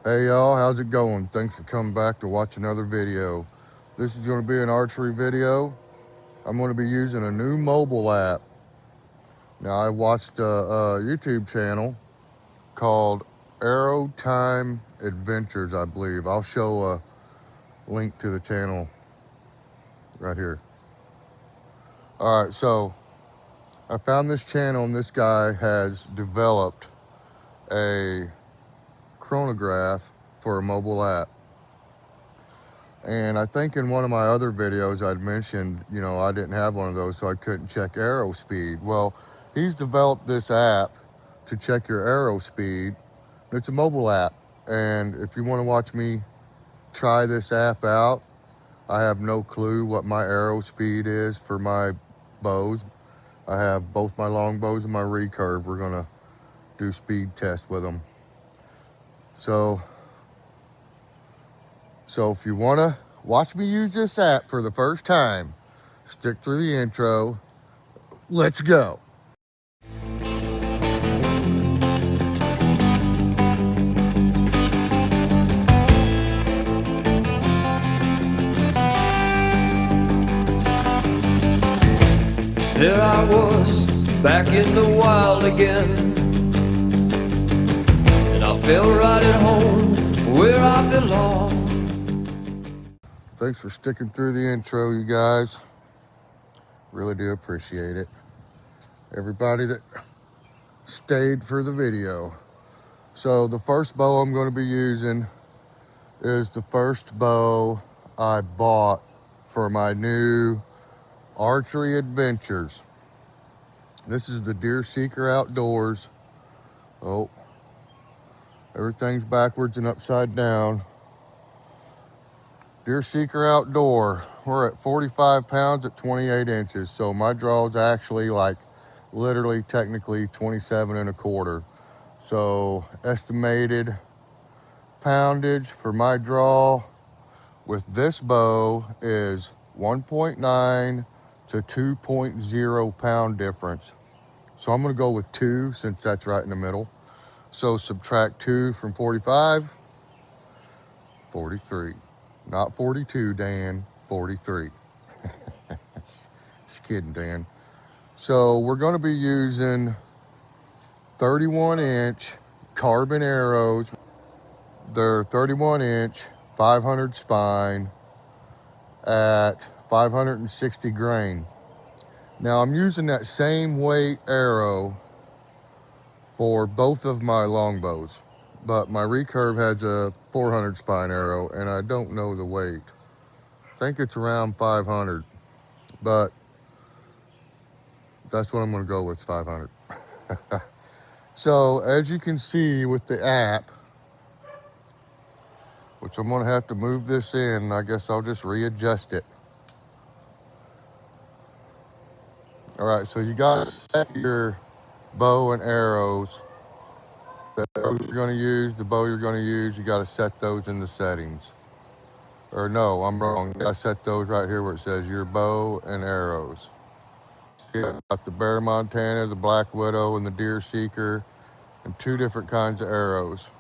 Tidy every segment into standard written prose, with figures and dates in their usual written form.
Hey y'all, how's it going? Thanks for coming back to watch another video. This is going to be an archery video. I'm going to be using a new mobile app. Now I watched a YouTube channel called Arrow Time Adventures, I believe. I'll show a link to the channel right here. Alright, so I found this channel and this guy has developed a chronograph for a mobile app. And I think in one of my other videos I'd mentioned, I didn't have one of those, so I couldn't check arrow speed. Well, he's developed this app to check your arrow speed. It's a mobile app. And if you want to watch me try this app out, I have no clue what my arrow speed is for my bows. I have both my long bows and my recurve. We're gonna do speed tests with them. So if you wanna watch me use this app for the first time, stick through the intro. Let's go. There I was, back in the wild again, and I felt right at home, where I belong. Thanks for sticking through the intro, you guys. Really do appreciate it. Everybody that stayed for the video. So the first bow I'm going to be using is the first bow I bought for my new archery adventures. This is the Deer Seeker Outdoors. Oh, everything's backwards and upside down. Deer Seeker Outdoor. We're at 45 pounds at 28 inches. So my draw is actually like literally technically 27 and a quarter. So estimated poundage for my draw with this bow is 1.9 to 2.0 pound difference. So I'm gonna go with 2 since that's right in the middle. So subtract 2 from 45, 43. Not 42, Dan, 43. Just kidding, Dan. So we're gonna be using 31-inch carbon arrows. They're 31-inch, 500 spine at 560 grain. Now I'm using that same weight arrow for both of my longbows, but my recurve has a 400 spine arrow and I don't know the weight. I think it's around 500, but that's what I'm gonna go with, 500. So as you can see with the app, which I'm gonna have to move this in, I guess I'll just readjust it. All right, so you gotta set your bow and arrows. The arrows you're gonna use, the bow you're gonna use, you gotta set those in the settings. Or no, I'm wrong. I set those right here where it says your bow and arrows. See, I've got the Bear Montana, the Black Widow, and the Deer Seeker, and 2 different kinds of arrows.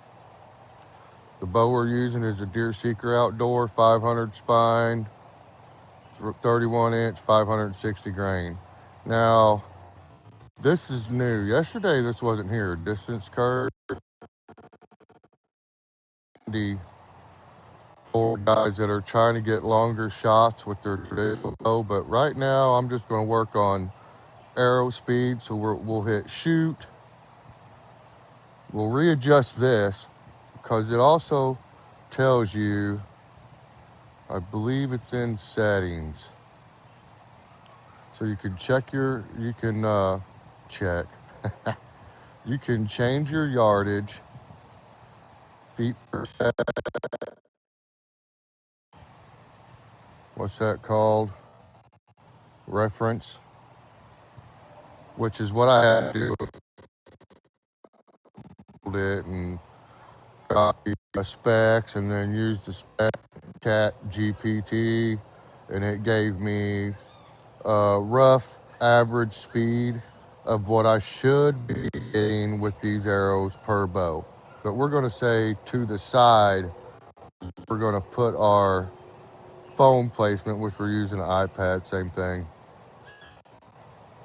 The bow we're using is the Deer Seeker Outdoor, 500 spine, 31-inch, 560 grain. Now, this is new. Yesterday, this wasn't here. Distance curve. For guys that are trying to get longer shots with their traditional bow, but right now I'm just going to work on arrow speed. So we'll hit shoot. We'll readjust this because it also tells you, I believe it's in settings. So you can check you can you can change your yardage, feet per second. What's that called? Reference, which is what I had to do with it and copy the specs and then use the spec cat GPT, and it gave me a rough average speed of what I should be getting with these arrows per bow. but we're going to say to the side, we're going to put our phone placement, which we're using an iPad, same thing.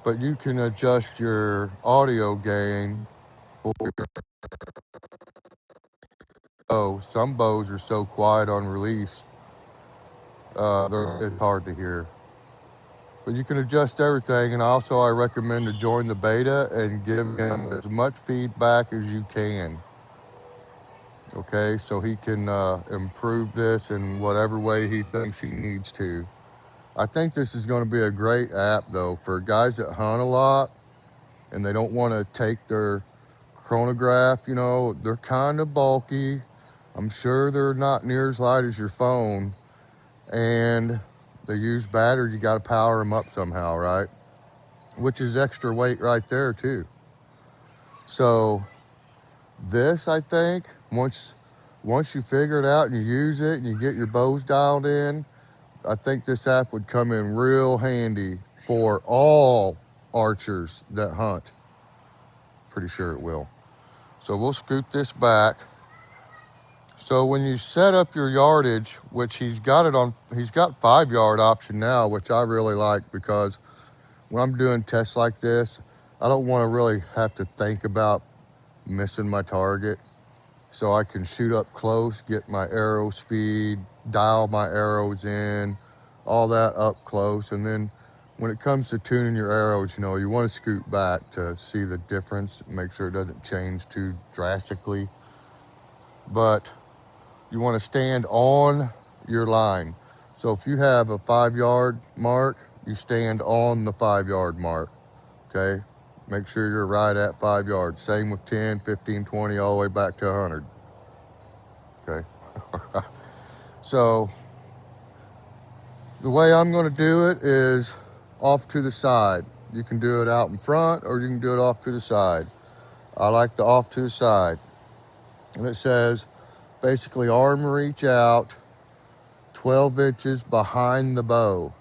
But you can adjust your audio gain. Oh, some bows are so quiet on release, it's hard to hear. But you can adjust everything, and also I recommend to join the beta and give him as much feedback as you can. Okay, so he can improve this in whatever way he thinks he needs to. I think this is going to be a great app, though, for guys that hunt a lot and they don't want to take their chronograph. You know, they're kind of bulky. I'm sure they're not near as light as your phone, and they use batteries. You got to power them up somehow, right? Which is extra weight right there too. So this, I think, once you figure it out and you use it and you get your bows dialed in, I think this app would come in real handy for all archers that hunt. Pretty sure it will. So we'll scoot this back. So when you set up your yardage, which he's got 5-yard option now, which I really like, because when I'm doing tests like this, I don't want to really have to think about missing my target. So I can shoot up close, get my arrow speed, dial my arrows in, all that up close. And then when it comes to tuning your arrows, you know, you want to scoot back to see the difference, make sure it doesn't change too drastically. But you want to stand on your line. So if you have a 5-yard mark, you stand on the 5-yard mark, okay? Make sure you're right at 5 yards. Same with 10, 15, 20, all the way back to 100, okay? So the way I'm going to do it is off to the side. You can do it out in front or you can do it off to the side. I like the off to the side. And it says basically arm reach out 12 inches behind the bow.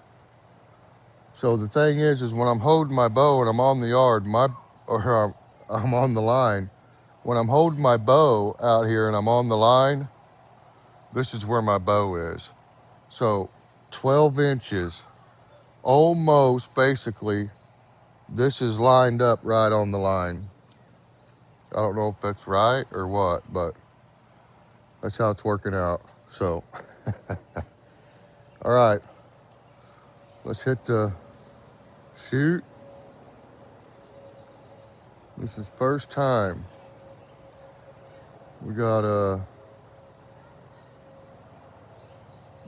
So the thing is when I'm holding my bow and I'm on the yard, I'm on the line. When I'm holding my bow out here and I'm on the line, this is where my bow is. So 12 inches, almost basically, this is lined up right on the line. I don't know if that's right or what, but that's how it's working out. So, all right, let's hit the shoot. This is first time. We got a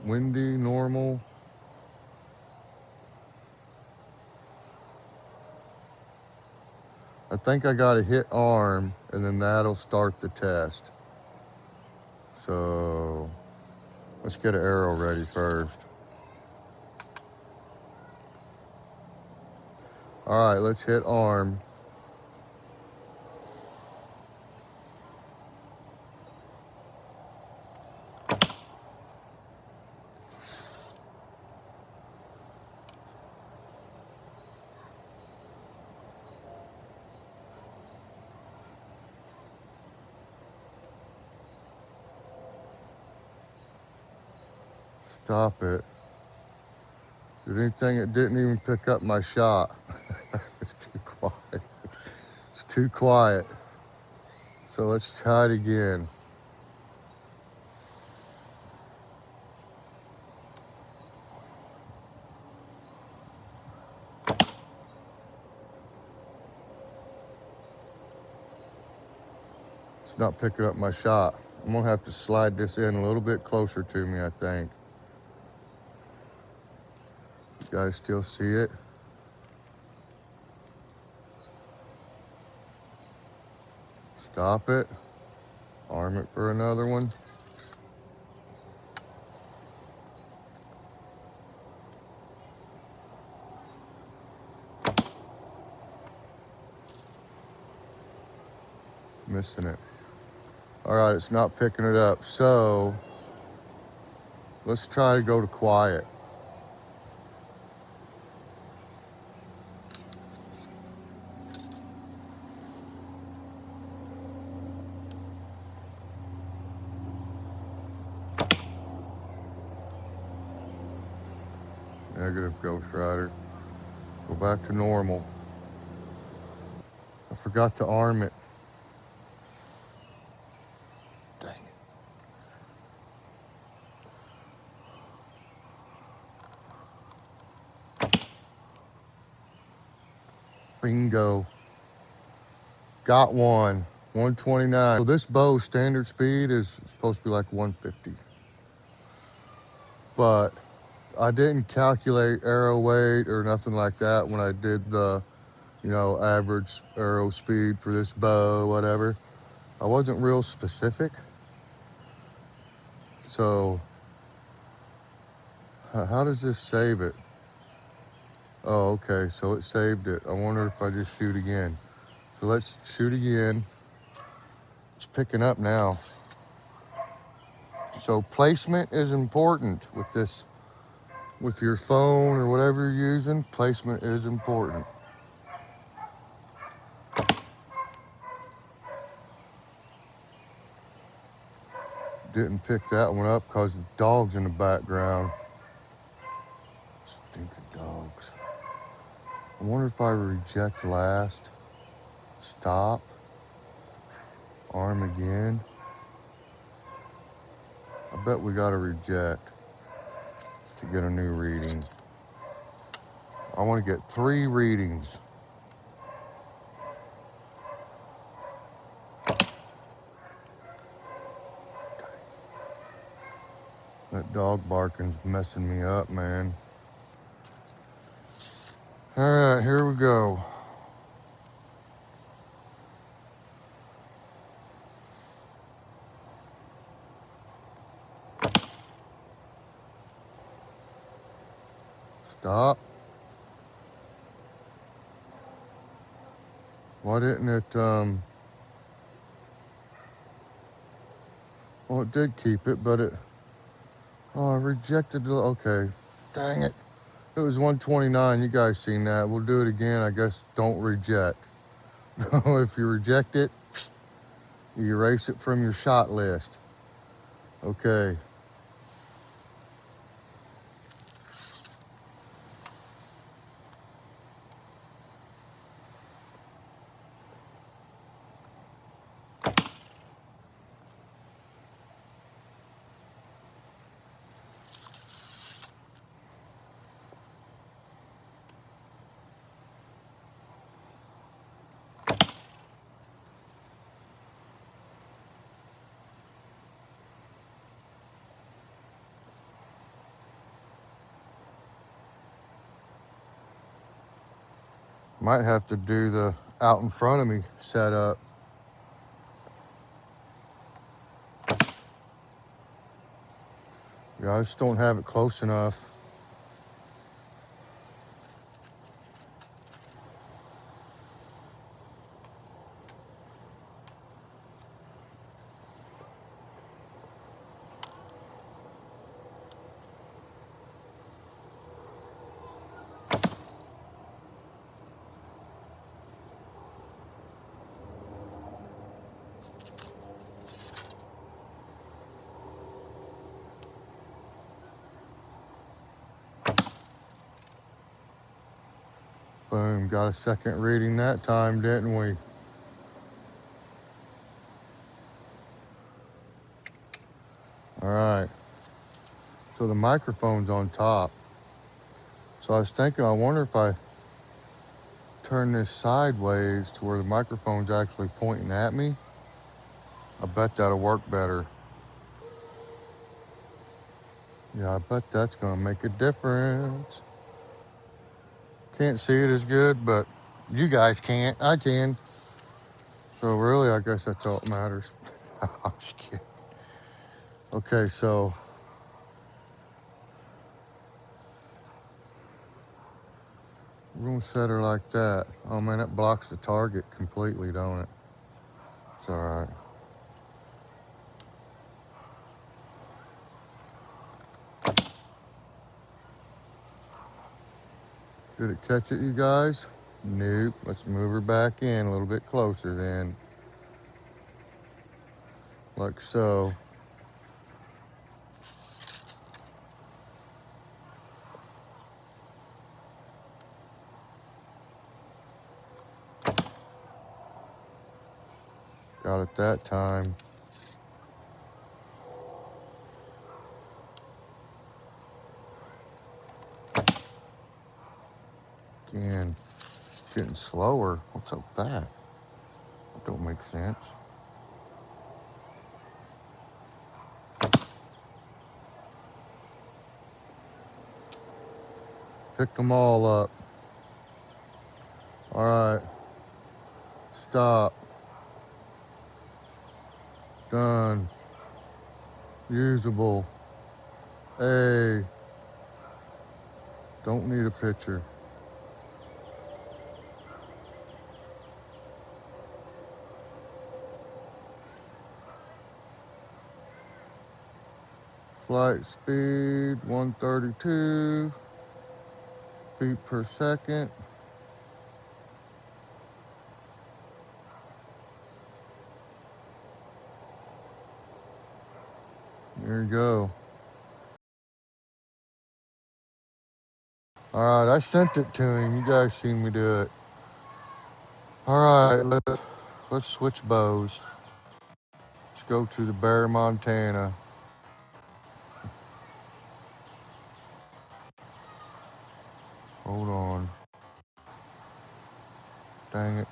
windy, normal. I think I got to hit arm and then that'll start the test. So let's get an arrow ready first. All right, let's hit arm. Stop it. Did anything that didn't even pick up my shot. It's too quiet. It's too quiet. So let's try it again. It's not picking up my shot. I'm gonna have to slide this in a little bit closer to me, I think. You guys still see it? Stop it. Arm it for another one. Missing it. All right, it's not picking it up. So let's try to go to quiet. Negative, Ghost Rider. Go back to normal. I forgot to arm it. Dang it. Bingo. Got one. 129. So this bow standard speed is supposed to be like 150. But I didn't calculate arrow weight or nothing like that when I did the, average arrow speed for this bow, whatever. I wasn't real specific. So how does this save it? Oh, okay, so it saved it. I wonder if I just shoot again. So let's shoot again. It's picking up now. So placement is important with this, with your phone or whatever you're using. Placement is important. Didn't pick that one up because the dog's in the background. Stinking dogs. I wonder if I reject last. Stop. Arm again. I bet we gotta reject to get a new reading. I want to get 3 readings. That dog barking's messing me up, man. All right, here we go. Stop. Why didn't it, well, it did keep it, but I rejected the, okay. Dang it. It was 129, you guys seen that. We'll do it again, I guess don't reject. If you reject it, you erase it from your shot list. Okay. Might have to do the out in front of me setup. Yeah, I just don't have it close enough. Boom, got a second reading that time, didn't we? All right, so the microphone's on top. So I was thinking, I wonder if I turn this sideways to where the microphone's actually pointing at me. I bet that'll work better. Yeah, I bet that's gonna make a difference. Can't see it as good, but you guys can't, I can. So really, I guess that's all that matters. I'm just kidding. Okay, so we're gonna set her like that. Oh man, that blocks the target completely, don't it? It's all right. Did it catch it, you guys? Nope. Let's move her back in a little bit closer then. Like so. shot at that time. Again, getting slower. What's up with that? That don't make sense. Picked them all up. All right. Stop. Done. Usable. Hey. Don't need a picture. Flight speed 132 feet per second. There you go. All right, I sent it to him. You guys seen me do it. All right, let's switch bows. Let's go to the Bear, Montana. Hold on. Dang it.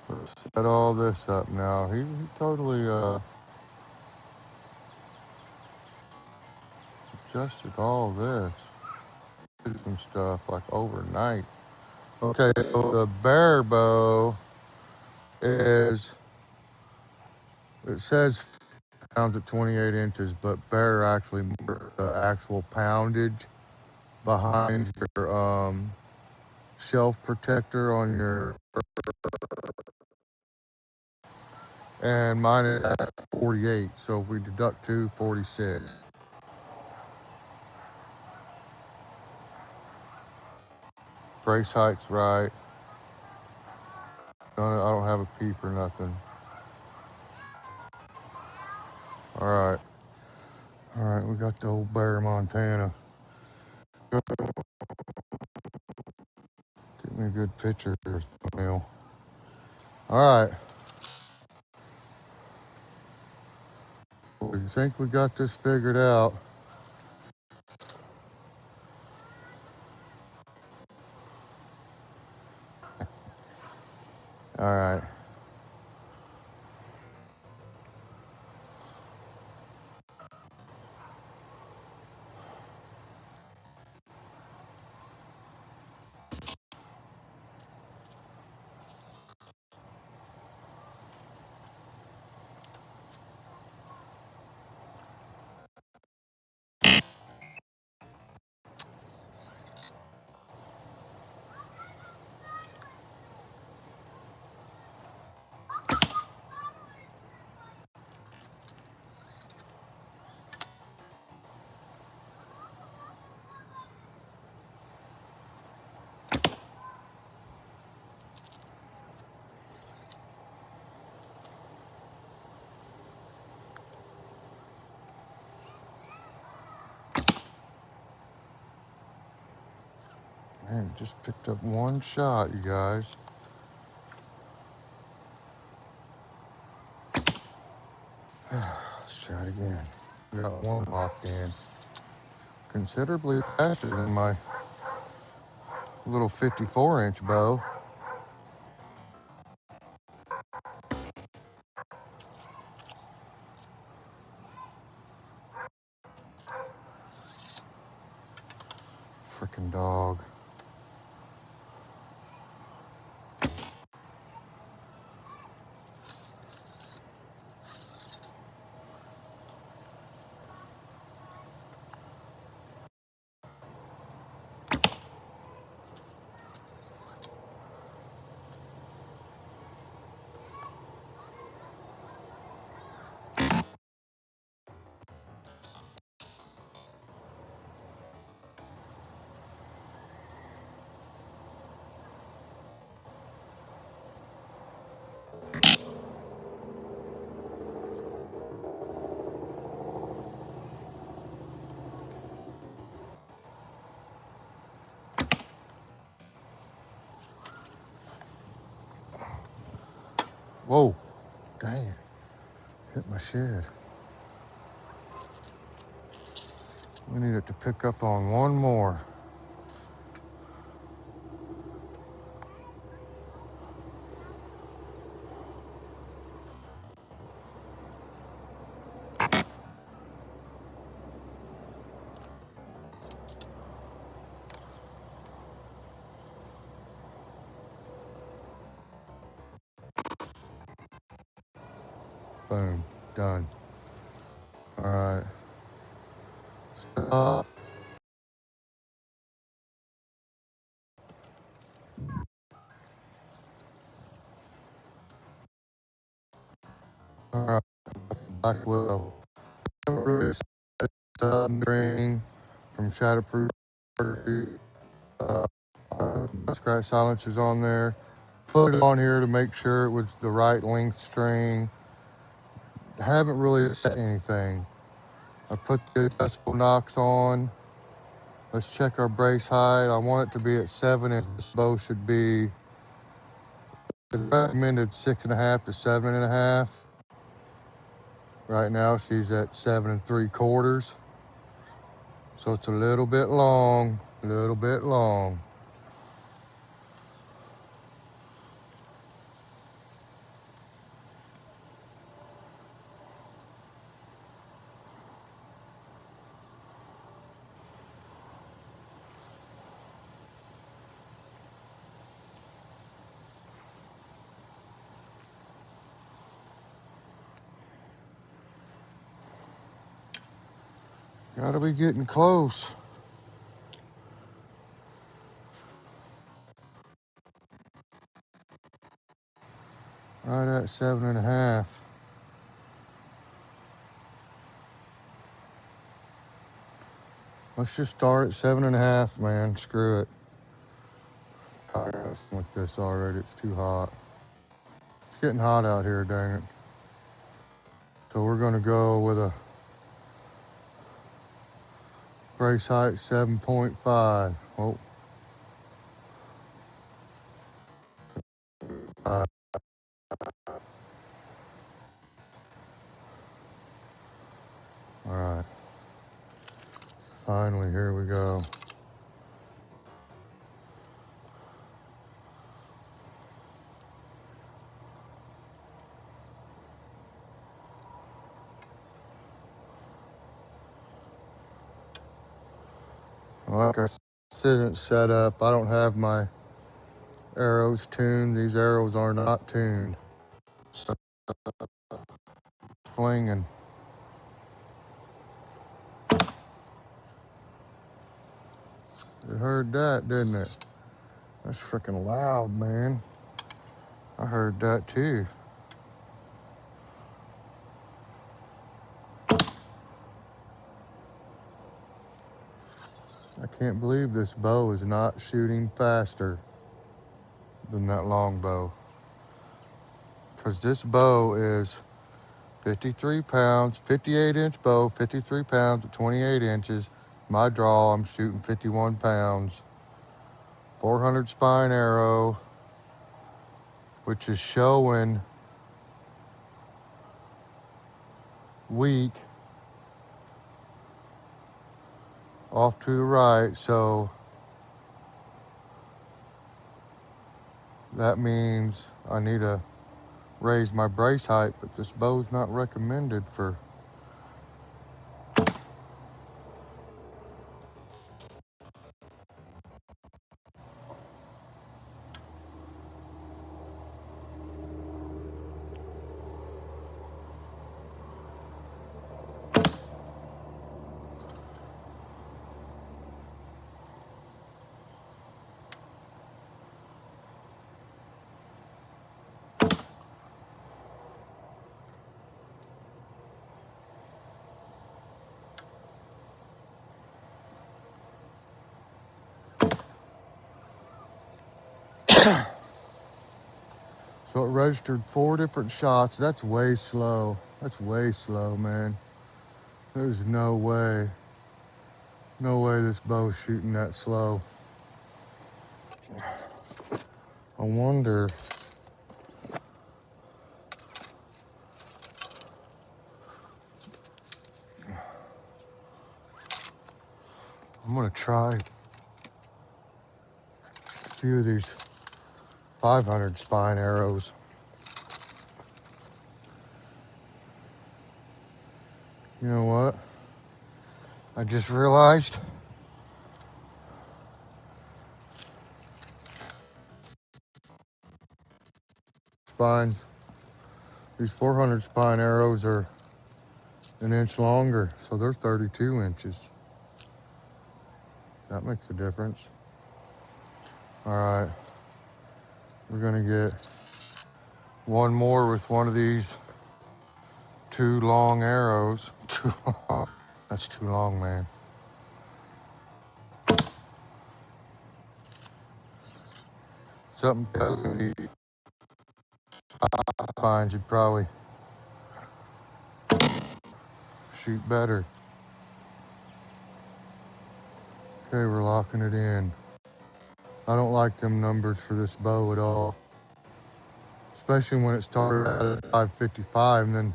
Let's set all this up now. He totally adjusted all this. Did some stuff like overnight. Okay, so the Bear bow is, it says pounds at 28 inches, but Bear actually marks the actual poundage behind your shelf protector on your, and mine is at 48, so if we deduct 2, 46. Brace height's right. I don't have a peep or nothing. All right, we got the old Bear, Montana. Get me a good picture here, thumbnail. All right. We think we got this figured out. All right. Man, just picked up one shot, you guys. Let's try it again. We got one locked in. Considerably faster than my little 54-inch bow. Frickin' dog. Whoa, dang, hit my shed. We need it to pick up on one more. Boom, done. All right. Stop. All right, back wheel. String from Shatterproof. Uh, scratch silencers on there. Put it on here to make sure it was the right length string. Haven't really set anything. I put the adjustable knocks on. Let's check our brace height. I want it to be at 7 inches. This bow should be recommended 6.5 to 7.5. Right now she's at 7 3/4. So it's a little bit long, Gotta be getting close. Right at 7.5. Let's just start at 7.5, man. Screw it. Tired with this already. It's too hot. It's getting hot out here, dang it. So we're gonna go with a brace height 7.5. Oh, all right. Finally, here we go. Like I said, isn't set up. I don't have my arrows tuned. These arrows are not tuned. So flinging. You heard that, didn't it? That's freaking loud, man. I heard that too. I can't believe this bow is not shooting faster than that long bow. Because this bow is 53 pounds, 58-inch bow, 53 pounds at 28 inches. My draw, I'm shooting 51 pounds. 400 spine arrow, which is showing weak off to the right. So that means I need to raise my brace height, but this bow's not recommended for. So it registered 4 different shots. That's way slow. That's way slow, man. There's no way. No way this bow's shooting that slow. I wonder I'm gonna try a few of these 500 spine arrows. You know what? I just realized spines, these 400 spine arrows are an inch longer, so they're 32 inches. That makes a difference. All right, we're gonna get one more with one of these 2 long arrows. That's too long, man. Something tells me spines you'd probably shoot better. Okay, we're locking it in. I don't like them numbers for this bow at all. Especially when it started at 555 and then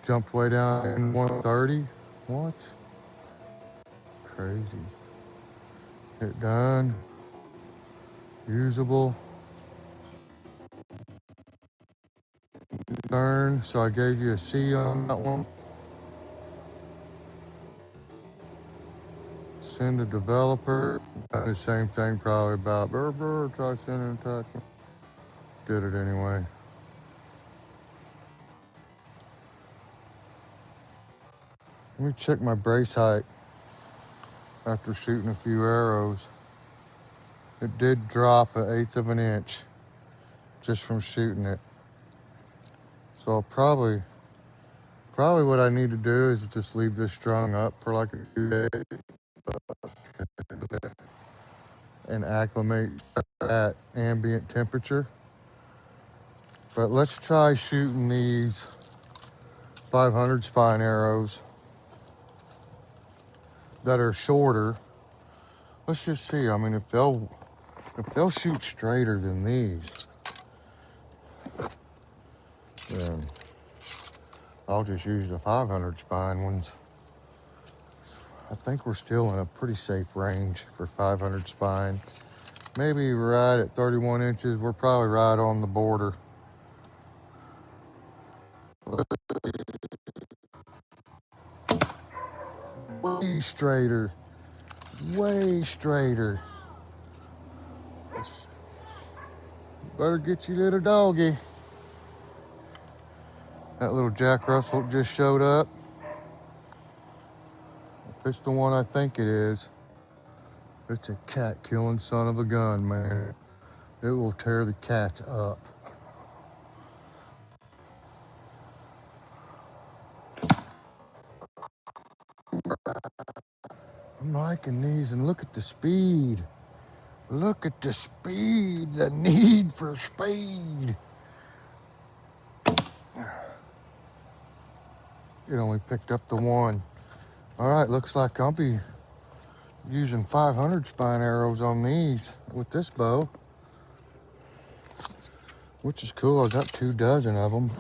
jumped way down in 130. What? Crazy. Hit done. Usable. Turn. So I gave you a C on that one. Send a developer. The same thing probably about try sending a touch. Did it anyway. Let me check my brace height after shooting a few arrows. It did drop 1/8 of an inch just from shooting it. So I'll probably what I need to do is just leave this strung up for like a few days and acclimate at ambient temperature. But let's try shooting these 500 spine arrows that are shorter. Let's just see. I mean, if they'll shoot straighter than these, then I'll just use the 500 spine ones. I think we're still in a pretty safe range for 500 spine. Maybe right at 31 inches. We're probably right on the border. Way straighter. Way straighter. Better get you, little doggy. That little Jack Russell just showed up. If it's the one I think it is, it's a cat killing son of a gun, man. It will tear the cats up. I'm liking these, and look at the speed. Look at the speed, the need for speed. It only picked up the one. All right, looks like I'll be using 500 spine arrows on these with this bow, which is cool. I got 2 dozen of them.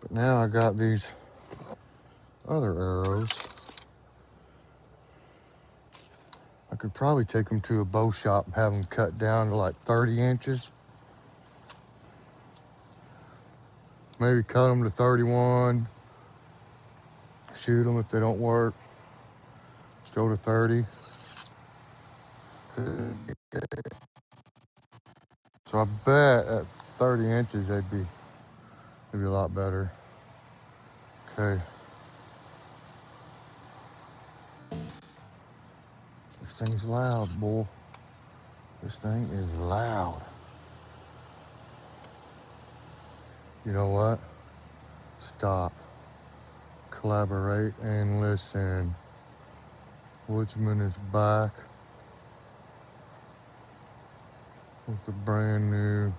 But now I got these other arrows. I could probably take them to a bow shop and have them cut down to like 30 inches. Maybe cut them to 31. Shoot them if they don't work. Go to 30. So I bet at 30 inches they'd be a lot better. Okay. This thing's loud, boy. This thing is loud. You know what? Stop. Collaborate and listen. Woodsman is back with a brand new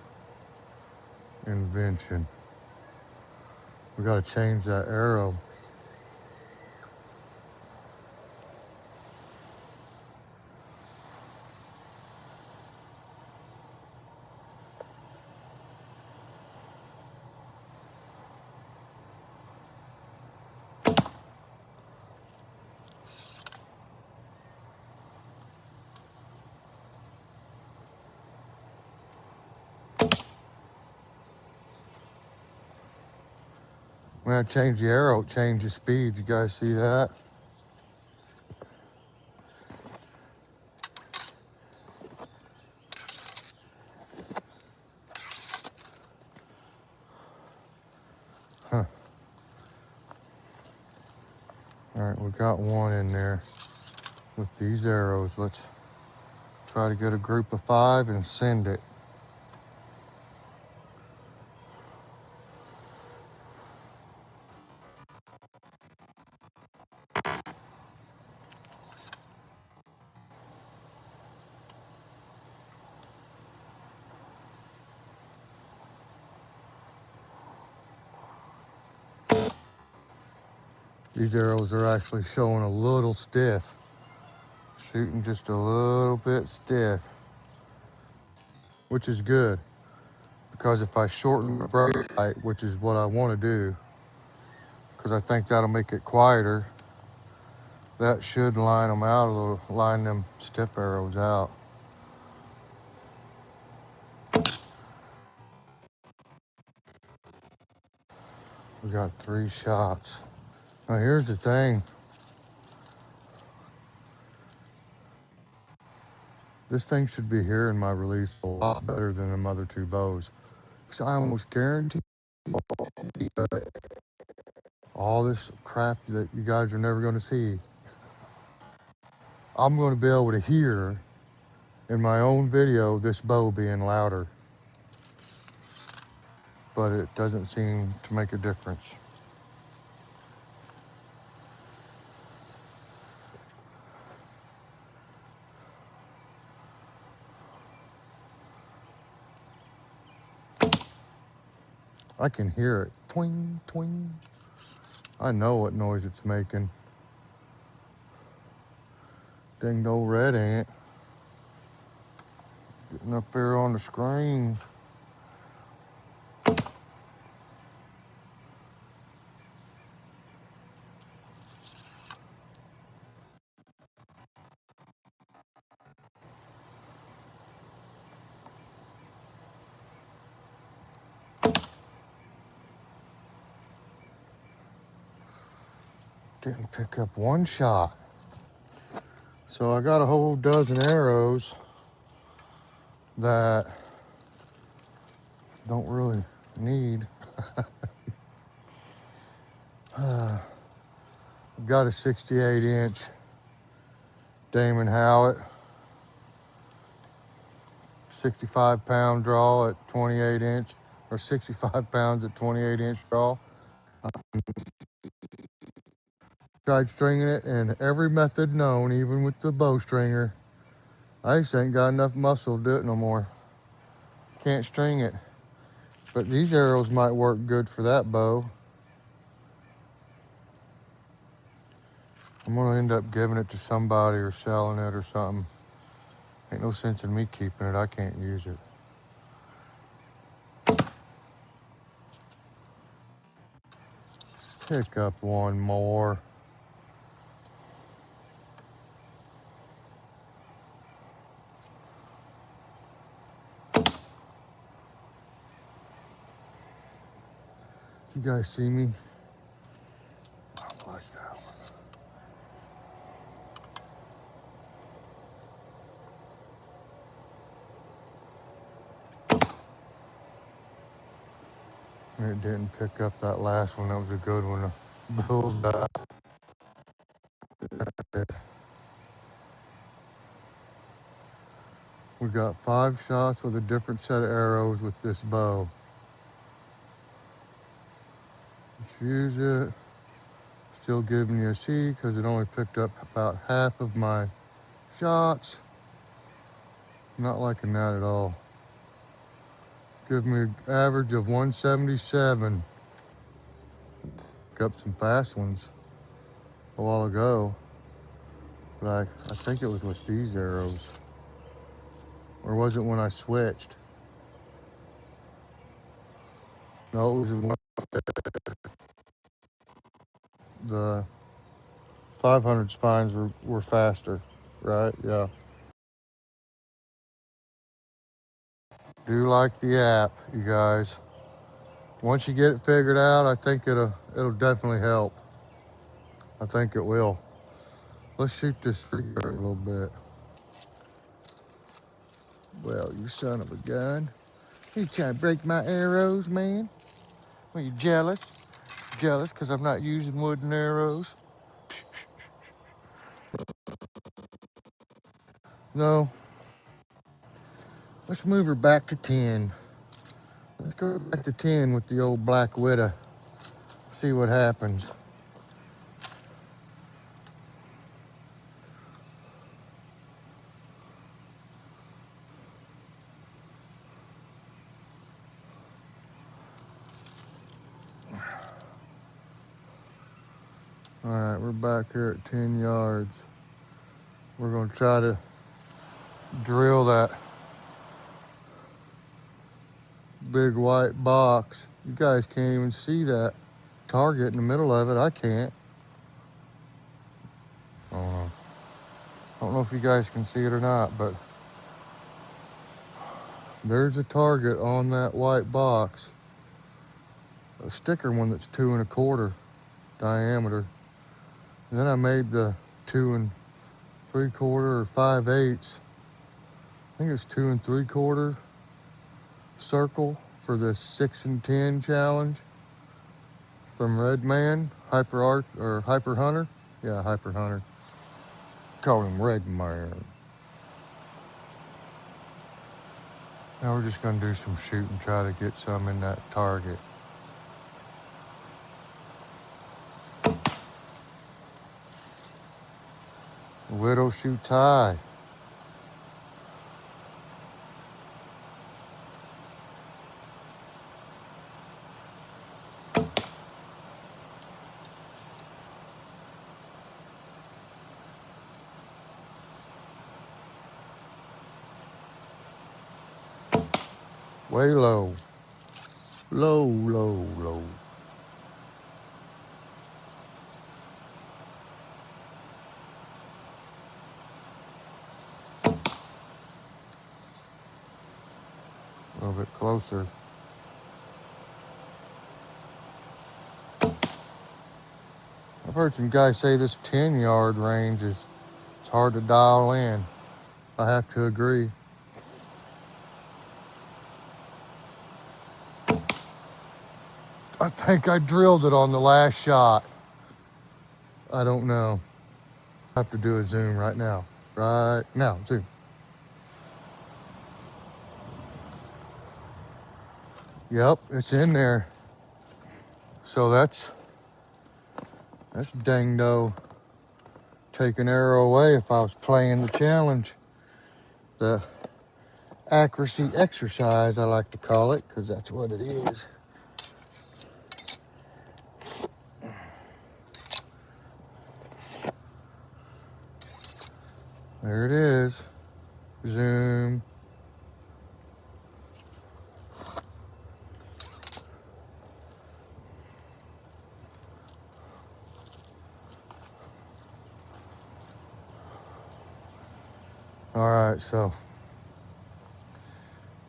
invention. We gotta change that arrow. When I change the arrow, it changes speed. You guys see that? Huh. All right, we got one in there with these arrows. Let's try to get a group of 5 and send it. These arrows are actually showing a little stiff. Shooting just a little bit stiff, which is good, because if I shorten the break height, which is what I want to do, because I think that'll make it quieter, that should line them out a little, line them stiff arrows out. We got 3 shots. Now here's the thing. This thing should be hearing my release a lot better than the other 2 bows. Because I almost guarantee all this crap that you guys are never going to see, I'm going to be able to hear in my own video this bow being louder. But it doesn't seem to make a difference. I can hear it. Twing, twing. I know what noise it's making. Dang old red ant. Getting up there on the screen. Didn't pick up 1 shot. So I got a whole dozen arrows that don't really need. Got a 68-inch Damon Howlett, 65-pound draw at 28-inch, or 65 pounds at 28-inch draw. Tried stringing it in every method known, even with the bow stringer. I just ain't got enough muscle to do it no more. Can't string it. But these arrows might work good for that bow. I'm gonna end up giving it to somebody or selling it or something. Ain't no sense in me keeping it. I can't use it. Pick up 1 more. You guys see me? I like that one. It didn't pick up that last one. That was a good one. Bullseye. We got 5 shots with a different set of arrows with this bow. Let's use it. Still giving you a C because it only picked up about half of my shots. Not liking that at all. Give me an average of 177. Got some fast ones a while ago, but I think it was with these arrows. Or was it when I switched? No, it was the 500 spines were faster, right? Yeah. Do like the app, you guys. once you get it figured out, I think it'll definitely help. I think it will. Let's shoot this tree a little bit. Well, you son of a gun. You trying to break my arrows, man? Are you jealous? Jealous because I'm not using wooden arrows? No. Let's move her back to 10. Let's go back to 10 with the old Black Widow. See what happens. All right, we're back here at 10 yards. We're gonna try to drill that big white box. You guys can't even see that target in the middle of it. I can't. I don't know if you guys can see it or not, but there's a target on that white box. A sticker one that's 2 1/4 diameter. And then I made the 2 3/4 or 5/8. I think it's 2 3/4 circle for the 6 and 10 challenge from Redman, Hyper Hunter. Yeah, Hyper Hunter. Call him Redman. Now we're just gonna do some shooting, try to get some in that target. The Widow shoots high. Way low. Low, low, low. A little bit closer. I've heard some guys say this 10-yard range is it's hard to dial in. I have to agree. I think I drilled it on the last shot. I don't know. I have to do a zoom right now. Right now, zoom. Yep, it's in there. So that's dang-do. Take an arrow away if I was playing the challenge. The accuracy exercise, I like to call it, because that's what it is. There it is. Zoom. All right, so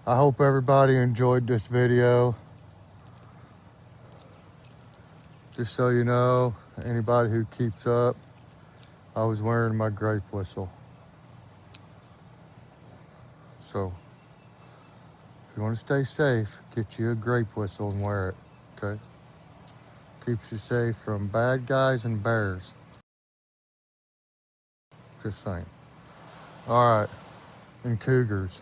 I hope everybody enjoyed this video. Just so you know, anybody who keeps up, I was wearing my grape whistle. So if you want to stay safe, get you a grape whistle and wear it, okay? Keeps you safe from bad guys and bears. Just saying. All right, and cougars.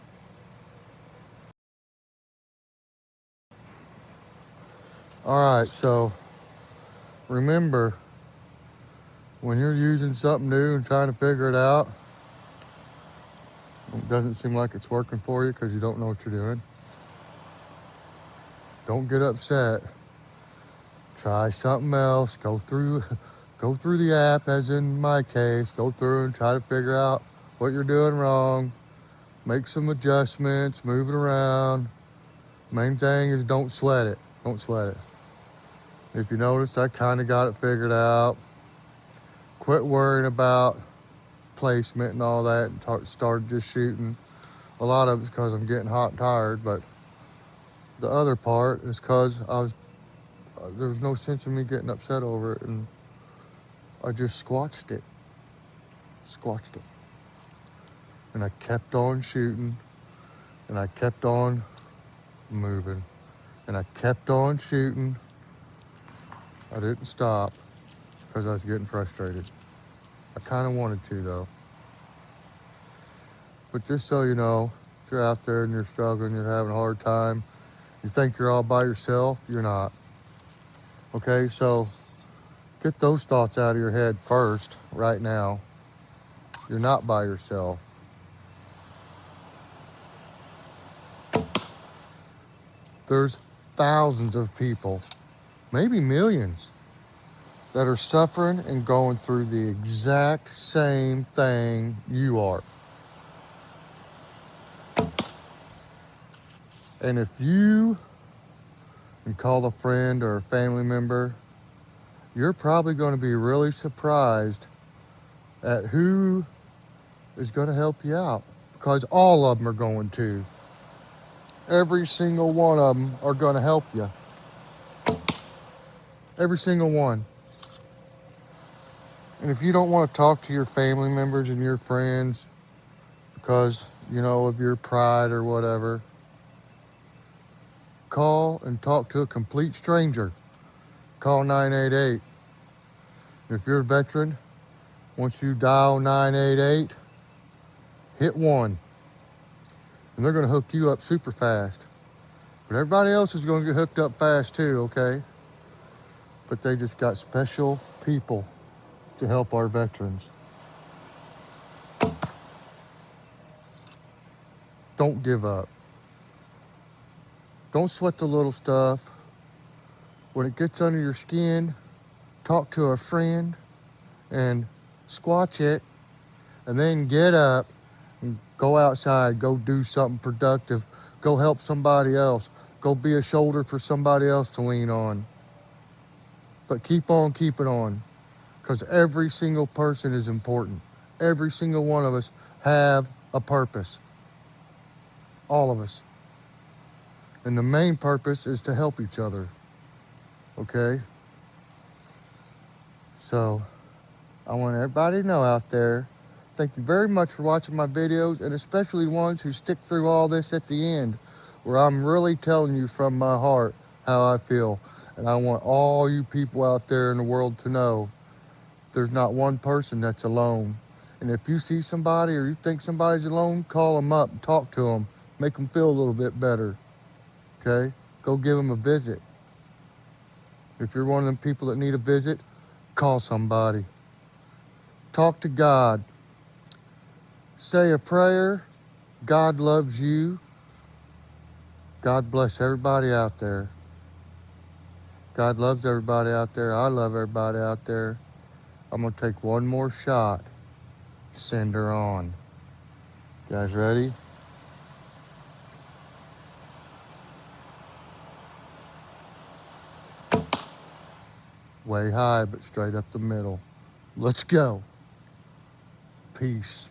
All right, so remember, when you're using something new and trying to figure it out, it doesn't seem like it's working for you because you don't know what you're doing. Don't get upset. Try something else. Go through the app, as in my case. Go through and try to figure out what you're doing wrong. Make some adjustments, move it around. Main thing is don't sweat it. Don't sweat it. If you notice, I kind of got it figured out. Quit worrying about placement and all that and started just shooting. A lot of it's because I'm getting hot and tired, but the other part is because I was there was no sense in me getting upset over it, and I just squatched it. And I kept on shooting, and I kept on moving, and I kept on shooting. I didn't stop because I was getting frustrated. I kind of wanted to, though. But just so you know, if you're out there and you're struggling, you're having a hard time, you think you're all by yourself, you're not. Okay, so get those thoughts out of your head first, right now. You're not by yourself. There's thousands of people, maybe millions, that are suffering and going through the exact same thing you are. And if you can call a friend or a family member, you're probably going to be really surprised at who is going to help you out, because all of them are going to. Every single one of them are going to help you. Every single one. And if you don't want to talk to your family members and your friends because, you know, of your pride or whatever, call and talk to a complete stranger. Call 988. If you're a veteran, once you dial 988, hit 1. And they're going to hook you up super fast. But everybody else is going to get hooked up fast too, okay? But they just got special people to help our veterans. Don't give up. Don't sweat the little stuff. When it gets under your skin, talk to a friend and squatch it, and then get up and go outside, go do something productive, go help somebody else, go be a shoulder for somebody else to lean on. But keep on keeping on, because every single person is important. Every single one of us have a purpose. All of us. And the main purpose is to help each other. Okay? So, I want everybody to know out there, thank you very much for watching my videos, and especially the ones who stick through all this at the end, where I'm really telling you from my heart how I feel. And I want all you people out there in the world to know there's not one person that's alone. And if you see somebody or you think somebody's alone, call them up and talk to them. Make them feel a little bit better. Okay? Go give them a visit. If you're one of them people that need a visit, call somebody. Talk to God. Say a prayer. God loves you. God bless everybody out there. God loves everybody out there. I love everybody out there. I'm going to take one more shot. Send her on. You guys ready? Way high, but straight up the middle. Let's go. Peace.